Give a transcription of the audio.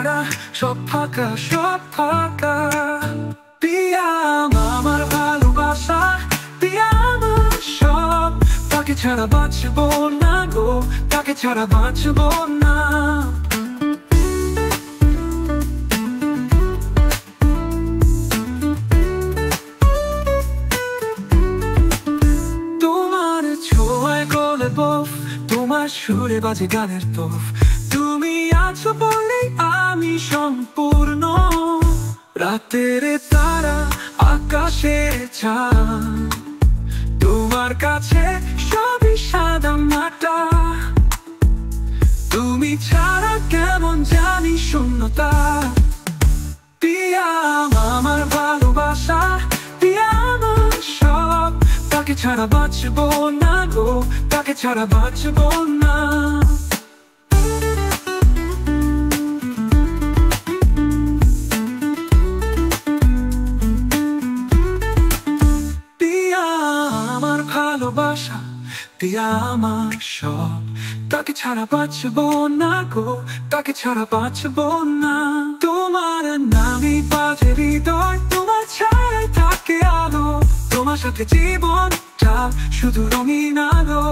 ছাড়া সব ফাঁকা, সব ফাঁকা। পিয়া আমার ভালোবাসা, পিয়া আমার সব, তাকে ছাড়া বাঁচবো না গো, তাকে ছাড়া বাঁচবো না। তোমার ছোঁয়ায় গলে বফ, তোমার সুরে বাজে গানের তোফ, তুমি আছো বলেই আমি সম্পূর্ণ। রাতের তারা, আকাশের চাঁদ, তোমার কাছে সবই সাদা মাটা। তুমি ছাড়া কেমন জানি শূন্যতা। পিয়া আমার ভালোবাসা, পিয়া আমার সব, তাকে ছাড়া বাঁচবো না গো, তাকে ছাড়া বাঁচবো না। পিয়া আমার ভালোবাসা, পিয়া আমার সব, তাকে ছাড়া বাঁচবো না গো, তাকে ছাড়া বাঁচবো না। তোমার নামই বাজে হৃদয়, তোমার ছায়ায় থাকে আলো, তোমার সাথে জীবনটা শুধু রঙিন আলো।